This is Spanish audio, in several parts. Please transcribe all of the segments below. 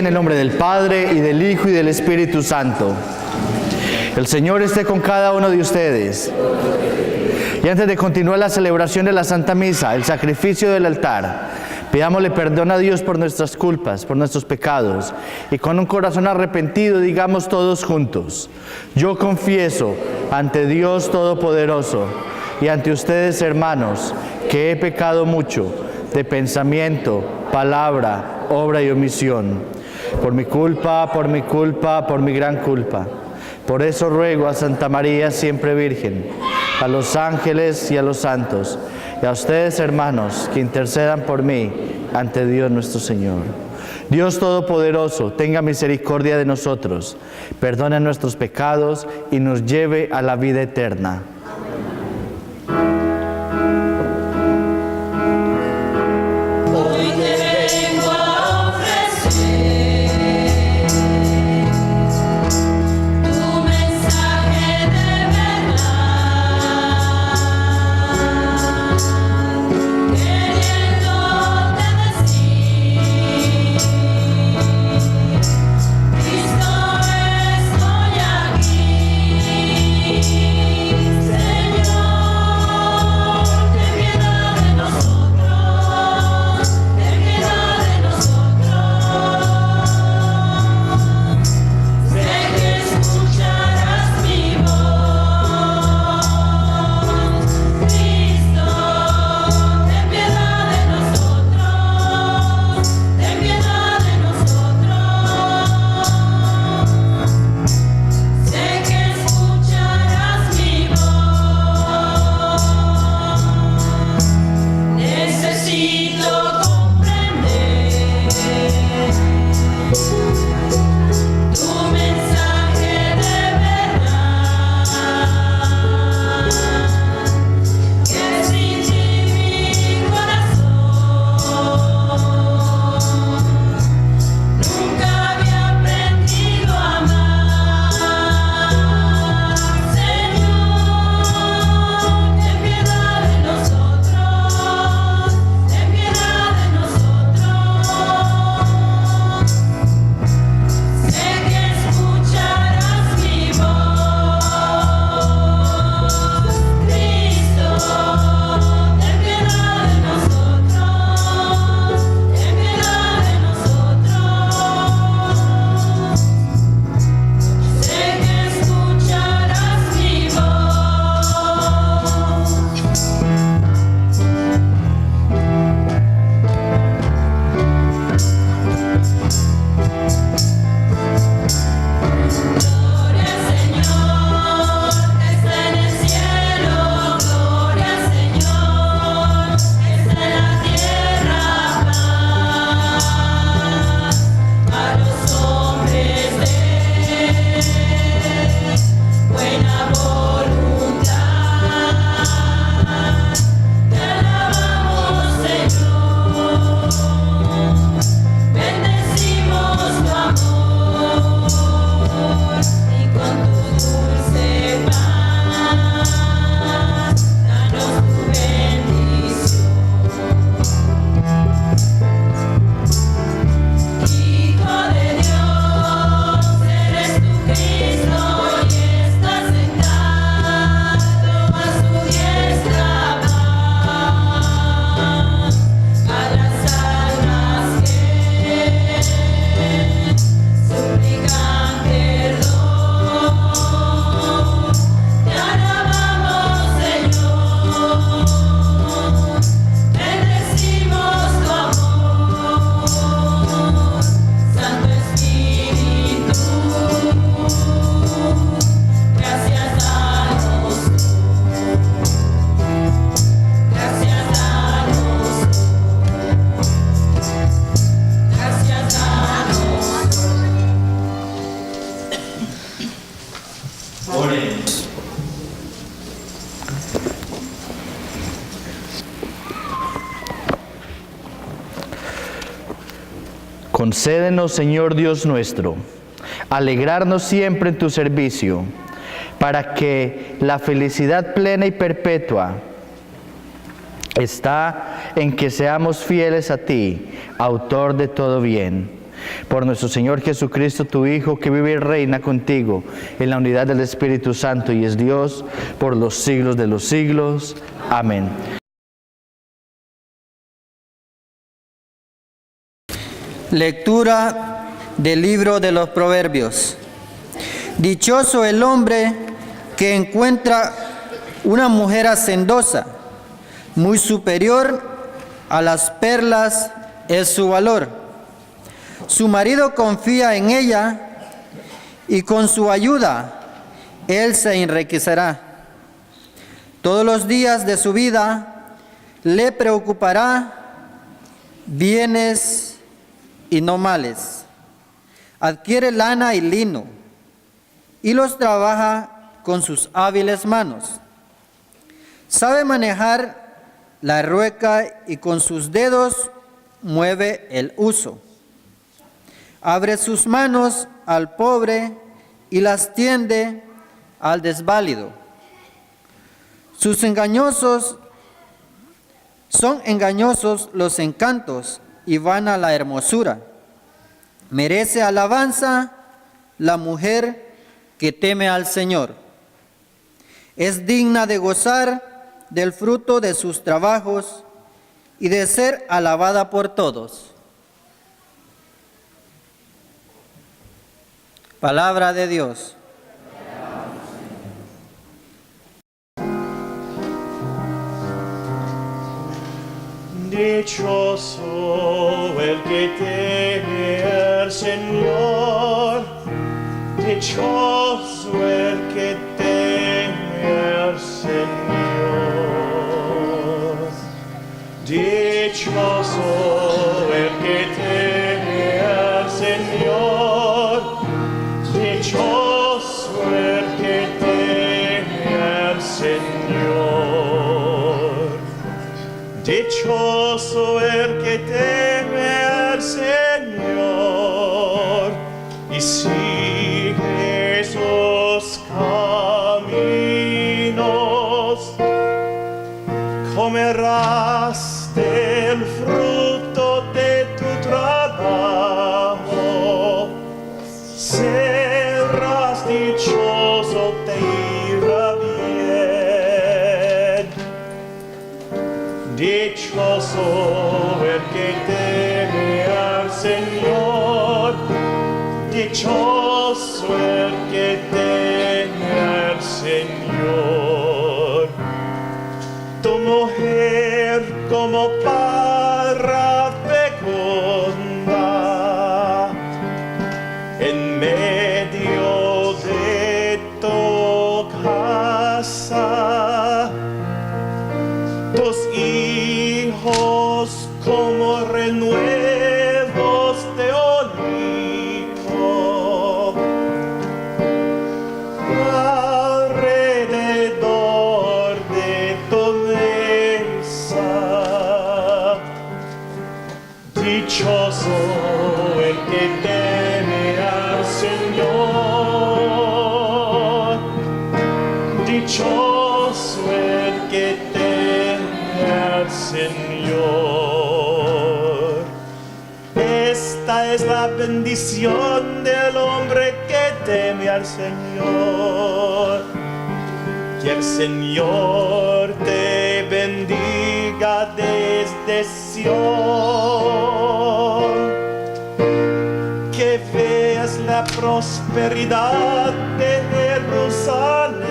en el nombre del Padre, y del Hijo, y del Espíritu Santo. El Señor esté con cada uno de ustedes. Y antes de continuar la celebración de la Santa Misa, el sacrificio del altar, pidámosle perdón a Dios por nuestras culpas, por nuestros pecados, y con un corazón arrepentido digamos todos juntos: yo confieso ante Dios Todopoderoso y ante ustedes, hermanos, que he pecado mucho de pensamiento, palabra, obra y omisión, por mi culpa, por mi gran culpa. Por eso ruego a Santa María, siempre Virgen, a los ángeles y a los santos, y a ustedes, hermanos, que intercedan por mí ante Dios nuestro Señor. Dios Todopoderoso, tenga misericordia de nosotros, perdone nuestros pecados y nos lleve a la vida eterna. Concédenos, Señor Dios nuestro, alegrarnos siempre en tu servicio, para que la felicidad plena y perpetua está en que seamos fieles a ti, autor de todo bien. Por nuestro Señor Jesucristo, tu Hijo, que vive y reina contigo en la unidad del Espíritu Santo y es Dios por los siglos de los siglos. Amén. Lectura del libro de los Proverbios. Dichoso el hombre que encuentra una mujer hacendosa, muy superior a las perlas es su valor. Su marido confía en ella y con su ayuda él se enriquecerá. Todos los días de su vida le preocupará bienes y no males. Adquiere lana y lino y los trabaja con sus hábiles manos. Sabe manejar la rueca y con sus dedos mueve el uso. Abre sus manos al pobre y las tiende al desválido. Son engañosos los encantos y vana la hermosura. Merece alabanza la mujer que teme al Señor. Es digna de gozar del fruto de sus trabajos y de ser alabada por todos. Palabra de Dios. Dichoso el que teme al Señor, dichoso el que teme al Señor, dichoso el que teme al Señor, dichoso el que teme al Señor. Dichoso el que teme al Señor y sigue sus caminos. Comerás del fruto de tu trabajo, serás dichoso, te irá bien. Dichoso el que teme al Señor, dichoso el que teme al Señor. Tu mujer como parra fecunda en medio de tu casa. Tus hijos como renuevos de olivo alrededor de tu mesa. Dichoso el que teme al Señor, dichoso el que teme al Señor. Esta es la bendición del hombre que teme al Señor. Que el Señor te bendiga desde Sión. Que veas la prosperidad de Jerusalén.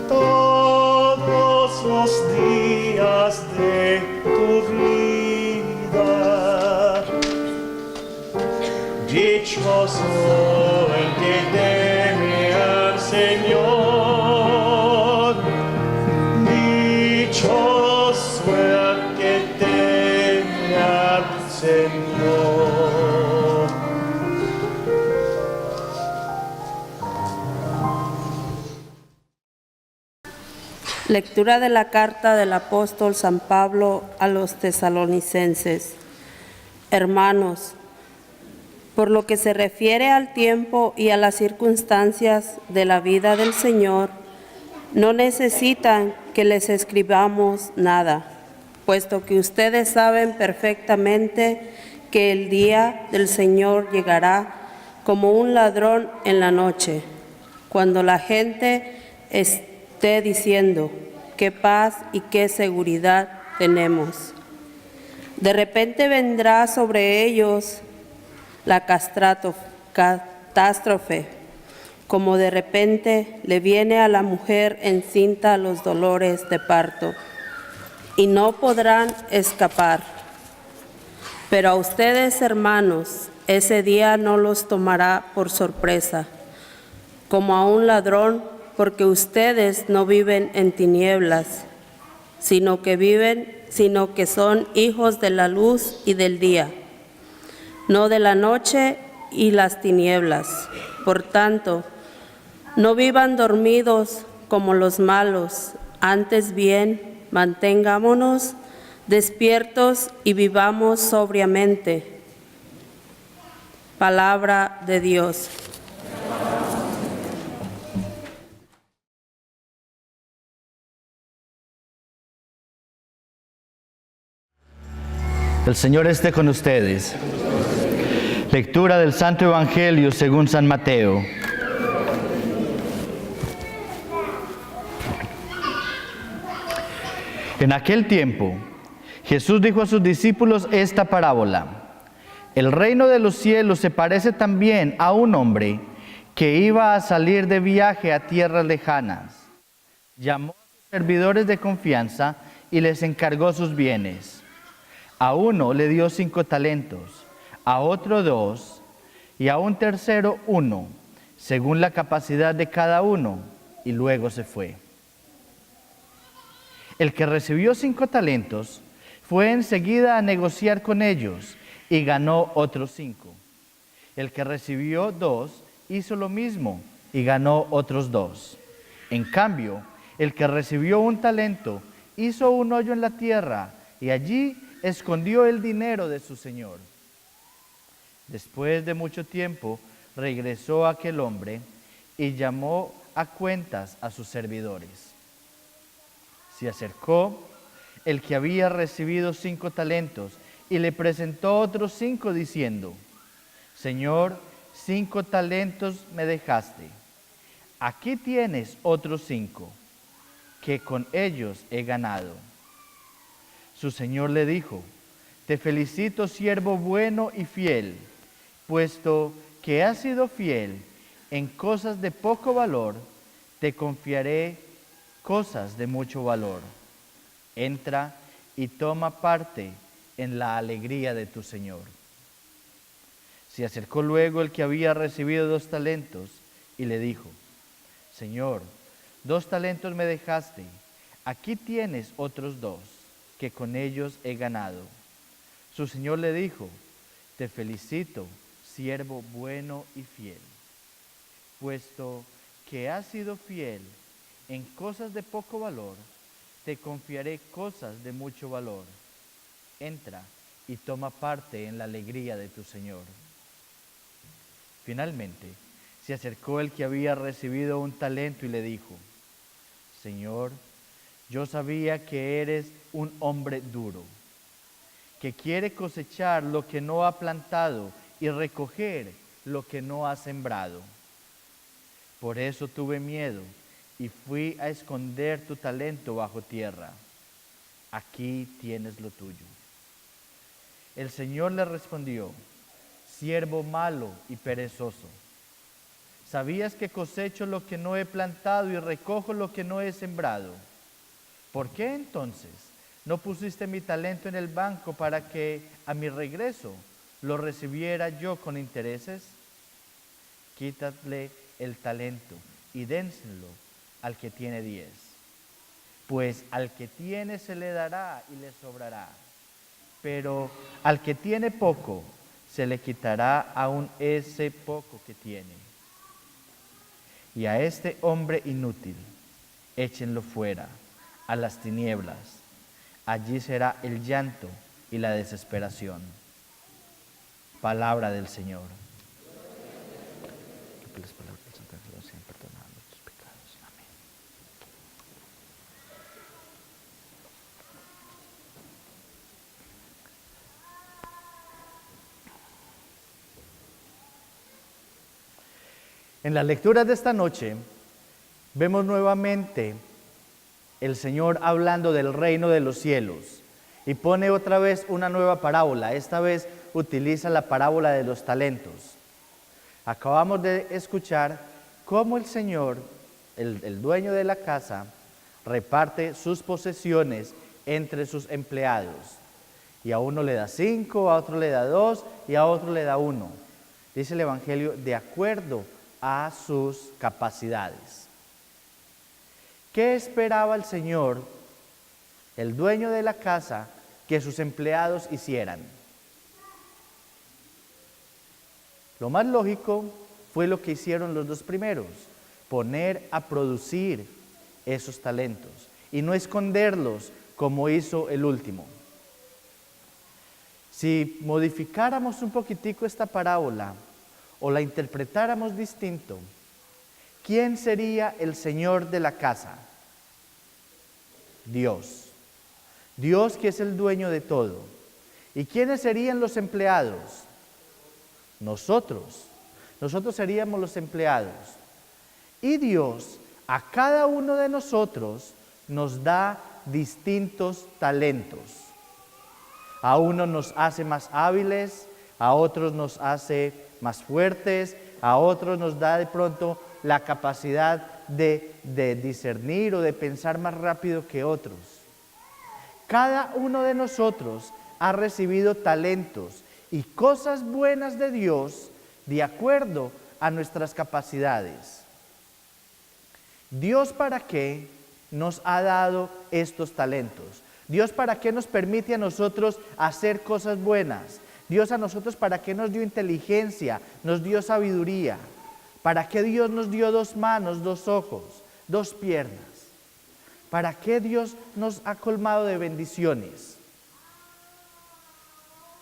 Todos los días de tu vida. Dichoso el que teme al Señor, dichoso el que teme al Señor. Lectura de la carta del apóstol San Pablo a los tesalonicenses. Hermanos, por lo que se refiere al tiempo y a las circunstancias de la vida del Señor, no necesitan que les escribamos nada, puesto que ustedes saben perfectamente que el día del Señor llegará como un ladrón en la noche, cuando la gente esté diciendo qué paz y qué seguridad tenemos. De repente vendrá sobre ellos la catástrofe, como de repente le viene a la mujer encinta los dolores de parto, y no podrán escapar. Pero a ustedes, hermanos, ese día no los tomará por sorpresa, como a un ladrón, porque ustedes no viven en tinieblas, sino que son hijos de la luz y del día, no de la noche y las tinieblas. Por tanto, no vivan dormidos como los malos, antes bien, mantengámonos despiertos y vivamos sobriamente. Palabra de Dios. El Señor esté con ustedes. Lectura del Santo Evangelio según San Mateo. En aquel tiempo, Jesús dijo a sus discípulos esta parábola: el reino de los cielos se parece también a un hombre que iba a salir de viaje a tierras lejanas. Llamó a sus servidores de confianza y les encargó sus bienes. A uno le dio 5 talentos, a otro 2, y a un tercero 1, según la capacidad de cada uno, y luego se fue. El que recibió 5 talentos fue enseguida a negociar con ellos y ganó otros 5. El que recibió 2 hizo lo mismo y ganó otros 2. En cambio, el que recibió 1 talento hizo un hoyo en la tierra y allí escondió el dinero de su señor. Después de mucho tiempo regresó aquel hombre y llamó a cuentas a sus servidores. Se acercó el que había recibido 5 talentos y le presentó otros 5 diciendo: Señor, 5 talentos me dejaste. Aquí tienes otros 5, que con ellos he ganado. Su señor le dijo: te felicito, siervo bueno y fiel, puesto que has sido fiel en cosas de poco valor, te confiaré cosas de mucho valor. Entra y toma parte en la alegría de tu señor. Se acercó luego el que había recibido 2 talentos y le dijo: Señor, 2 talentos me dejaste, aquí tienes otros 2, que con ellos he ganado. Su señor le dijo: te felicito, siervo bueno y fiel, puesto que has sido fiel en cosas de poco valor, te confiaré cosas de mucho valor. Entra y toma parte en la alegría de tu señor. Finalmente, se acercó el que había recibido 1 talento y le dijo: Señor, yo sabía que eres un hombre duro, que quiere cosechar lo que no ha plantado y recoger lo que no ha sembrado. Por eso tuve miedo y fui a esconder tu talento bajo tierra. Aquí tienes lo tuyo. El Señor le respondió: siervo malo y perezoso, ¿sabías que cosecho lo que no he plantado y recojo lo que no he sembrado? ¿Por qué entonces no pusiste mi talento en el banco para que a mi regreso lo recibiera yo con intereses? Quítadle el talento y dénselo al que tiene 10, pues al que tiene se le dará y le sobrará, pero al que tiene poco se le quitará aún ese poco que tiene. Y a este hombre inútil échenlo fuera a las tinieblas, allí será el llanto y la desesperación. Palabra del Señor. Que las palabras del Santo Evangelio sean perdonadas nuestros pecados. Amén. En las lecturas de esta noche vemos nuevamente el Señor hablando del reino de los cielos y pone otra vez una nueva parábola. Esta vez utiliza la parábola de los talentos. Acabamos de escuchar cómo el Señor, el dueño de la casa, reparte sus posesiones entre sus empleados. Y a uno le da 5, a otro le da 2 y a otro le da 1. Dice el Evangelio, de acuerdo a sus capacidades. ¿Qué esperaba el Señor, el dueño de la casa, que sus empleados hicieran? Lo más lógico fue lo que hicieron los dos primeros, poner a producir esos talentos y no esconderlos como hizo el último. Si modificáramos un poquitico esta parábola o la interpretáramos distinto, ¿quién sería el Señor de la casa? Dios. Dios, que es el dueño de todo. ¿Y quiénes serían los empleados? Nosotros. Nosotros seríamos los empleados. Y Dios a cada uno de nosotros nos da distintos talentos. A unos nos hace más hábiles, a otros nos hace más fuertes, a otros nos da de pronto la capacidad de discernir o de pensar más rápido que otros. Cada uno de nosotros ha recibido talentos y cosas buenas de Dios de acuerdo a nuestras capacidades. ¿Dios para qué nos ha dado estos talentos? ¿Dios para qué nos permite a nosotros hacer cosas buenas? ¿Dios a nosotros para qué nos dio inteligencia, nos dio sabiduría? ¿Para qué Dios nos dio 2 manos, 2 ojos, 2 piernas? ¿Para qué Dios nos ha colmado de bendiciones?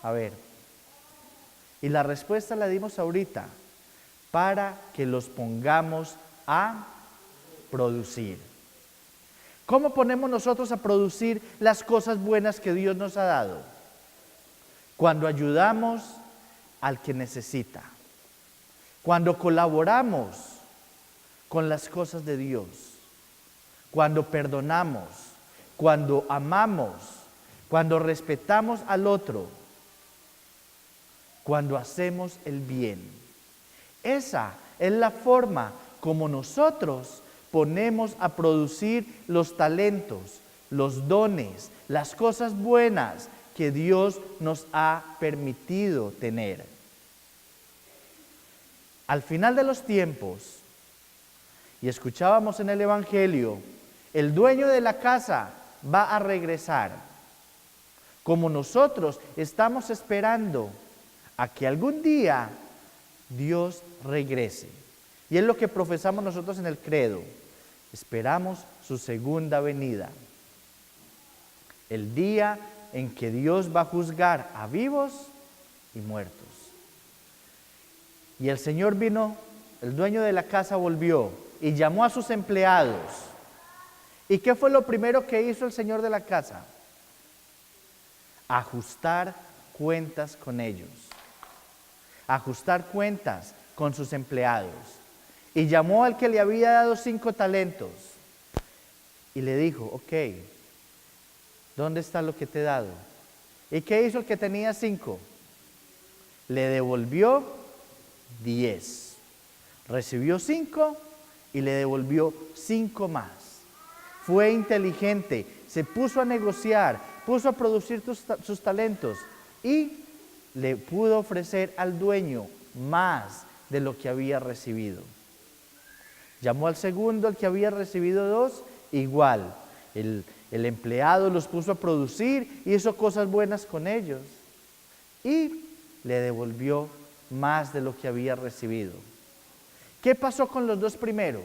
A ver, y la respuesta la dimos ahorita, para que los pongamos a producir. ¿Cómo ponemos nosotros a producir las cosas buenas que Dios nos ha dado? Cuando ayudamos al que necesita, cuando colaboramos con las cosas de Dios, cuando perdonamos, cuando amamos, cuando respetamos al otro, cuando hacemos el bien. Esa es la forma como nosotros ponemos a producir los talentos, los dones, las cosas buenas que Dios nos ha permitido tener. Al final de los tiempos, y escuchábamos en el Evangelio, el dueño de la casa va a regresar, como nosotros estamos esperando a que algún día Dios regrese. Y es lo que profesamos nosotros en el credo. Esperamos su segunda venida. El día en que Dios va a juzgar a vivos y muertos. Y el Señor vino, el dueño de la casa volvió y llamó a sus empleados. ¿Y qué fue lo primero que hizo el Señor de la casa? Ajustar cuentas con ellos. Ajustar cuentas con sus empleados. Y llamó al que le había dado 5 talentos. Y le dijo, ok, ¿dónde está lo que te he dado? ¿Y qué hizo el que tenía 5? Le devolvió 10. Recibió 5 y le devolvió 5 más. Fue inteligente, se puso a negociar, puso a producir sus talentos y le pudo ofrecer al dueño más de lo que había recibido. Llamó al segundo, al que había recibido 2, igual. El empleado los puso a producir, hizo cosas buenas con ellos y le devolvió más de lo que había recibido. ¿Qué pasó con los 2 primeros?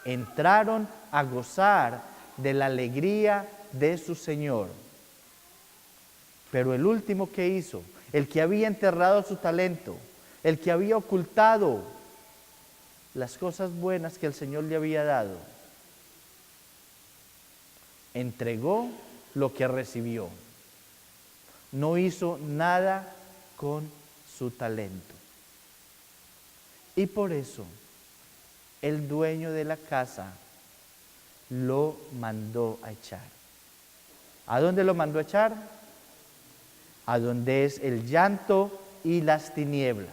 Entraron a gozar de la alegría de su Señor. Pero el último, ¿qué hizo? El que había enterrado su talento, el que había ocultado las cosas buenas que el Señor le había dado, entregó lo que recibió. No hizo nada con su talento. Y por eso el dueño de la casa lo mandó a echar. ¿A dónde lo mandó a echar? A donde es el llanto y las tinieblas.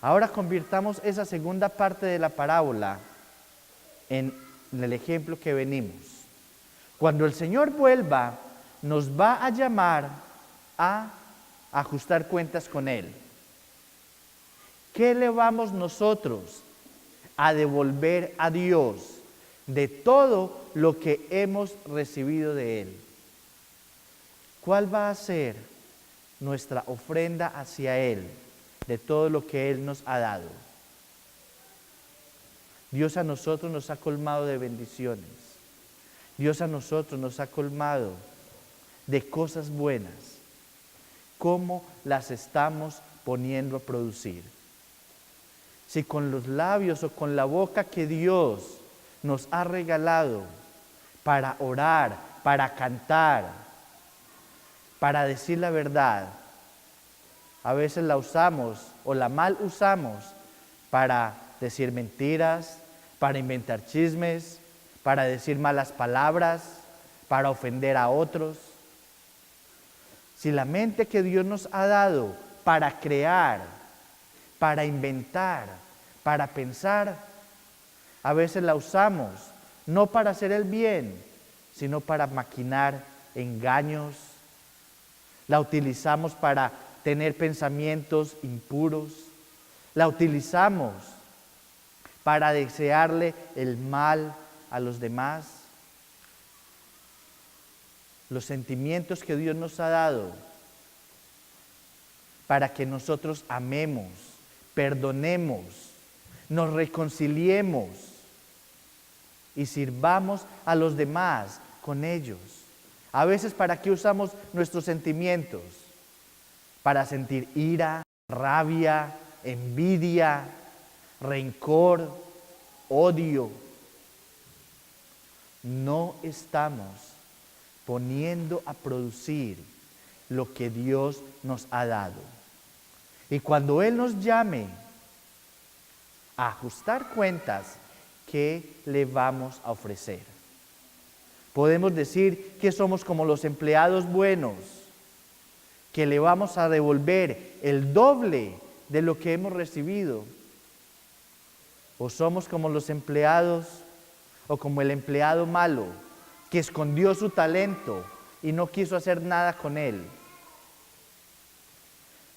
Ahora convirtamos esa segunda parte de la parábola en el ejemplo que venimos. Cuando el Señor vuelva, nos va a llamar a ajustar cuentas con Él. ¿Qué le vamos nosotros a devolver a Dios de todo lo que hemos recibido de Él? ¿Cuál va a ser nuestra ofrenda hacia Él de todo lo que Él nos ha dado? Dios a nosotros nos ha colmado de bendiciones. Dios a nosotros nos ha colmado de cosas buenas. ¿Cómo las estamos poniendo a producir? Si con los labios o con la boca que Dios nos ha regalado para orar, para cantar, para decir la verdad, a veces la usamos o la mal usamos para decir mentiras, para inventar chismes, para decir malas palabras, para ofender a otros. Si la mente que Dios nos ha dado para crear, para inventar, para pensar, a veces la usamos no para hacer el bien, sino para maquinar engaños. La utilizamos para tener pensamientos impuros. La utilizamos para desearle el mal a los demás. Los sentimientos que Dios nos ha dado para que nosotros amemos, perdonemos, nos reconciliemos y sirvamos a los demás con ellos. A veces, ¿para qué usamos nuestros sentimientos? Para sentir ira, rabia, envidia, rencor, odio. No estamos poniendo a producir lo que Dios nos ha dado. Y cuando Él nos llame a ajustar cuentas, ¿qué le vamos a ofrecer? Podemos decir que somos como los empleados buenos, que le vamos a devolver el doble de lo que hemos recibido. O somos como los empleados, o como el empleado malo, que escondió su talento y no quiso hacer nada con él.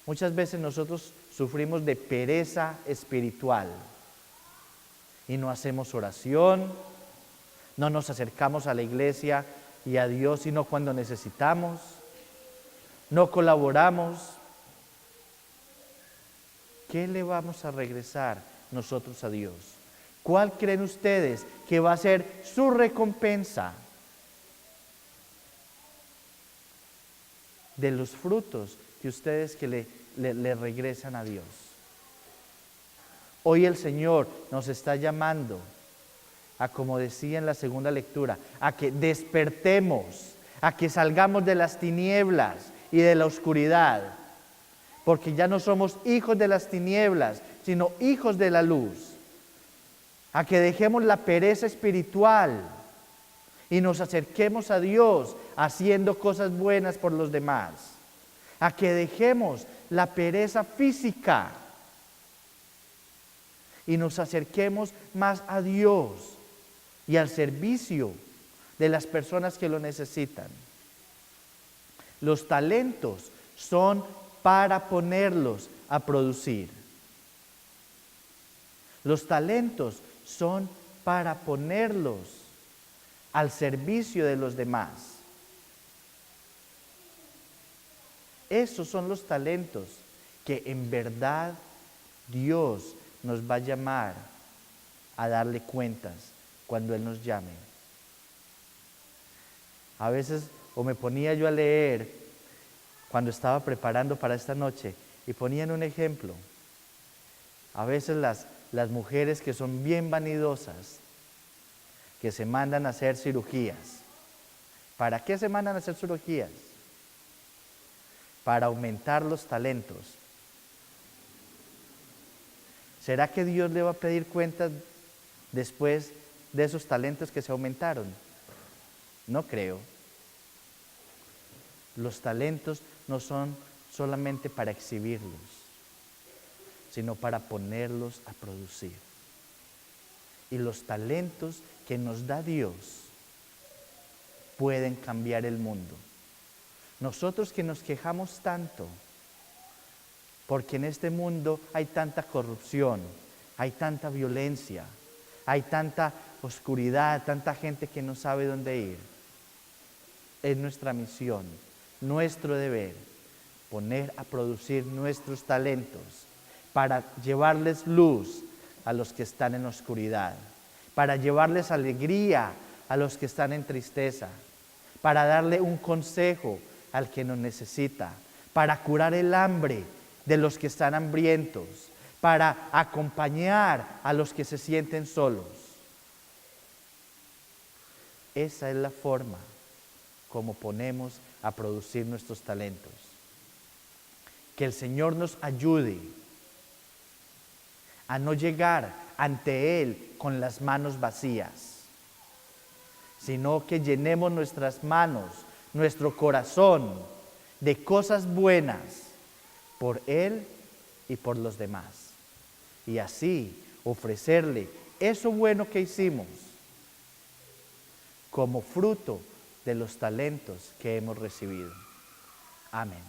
Muchas veces nosotros sufrimos de pereza espiritual y no hacemos oración, no nos acercamos a la iglesia y a Dios sino cuando necesitamos, no colaboramos. ¿Qué le vamos a regresar nosotros a Dios? ¿Cuál creen ustedes que va a ser su recompensa de los frutos que ustedes que le regresan a Dios? Hoy el Señor nos está llamando a, como decía en la segunda lectura, a que despertemos, a que salgamos de las tinieblas y de la oscuridad, porque ya no somos hijos de las tinieblas, sino hijos de la luz. A que dejemos la pereza espiritual y nos acerquemos a Dios haciendo cosas buenas por los demás. A que dejemos la pereza física y nos acerquemos más a Dios y al servicio de las personas que lo necesitan. Los talentos son para ponerlos a producir. Los talentos son para ponerlos al servicio de los demás. Esos son los talentos que en verdad Dios nos va a llamar a darle cuentas cuando Él nos llame. A veces, o me ponía yo a leer cuando estaba preparando para esta noche, y ponían un ejemplo. A veces las mujeres que son bien vanidosas, que se mandan a hacer cirugías. ¿Para qué se mandan a hacer cirugías? Para aumentar los talentos. ¿Será que Dios le va a pedir cuentas después de esos talentos que se aumentaron? No creo. Los talentos no son solamente para exhibirlos, sino para ponerlos a producir. Y los talentos que nos da Dios pueden cambiar el mundo. Nosotros que nos quejamos tanto, porque en este mundo hay tanta corrupción, hay tanta violencia, hay tanta oscuridad, tanta gente que no sabe dónde ir. Es nuestra misión, nuestro deber, poner a producir nuestros talentos para llevarles luz a los que están en oscuridad, para llevarles alegría a los que están en tristeza, para darle un consejo al que nos necesita, para curar el hambre de los que están hambrientos, para acompañar a los que se sienten solos. Esa es la forma como ponemos a producir nuestros talentos. Que el Señor nos ayude a no llegar ante Él con las manos vacías, sino que llenemos nuestras manos, nuestro corazón de cosas buenas por Él y por los demás. Y así ofrecerle eso bueno que hicimos como fruto de los talentos que hemos recibido. Amén.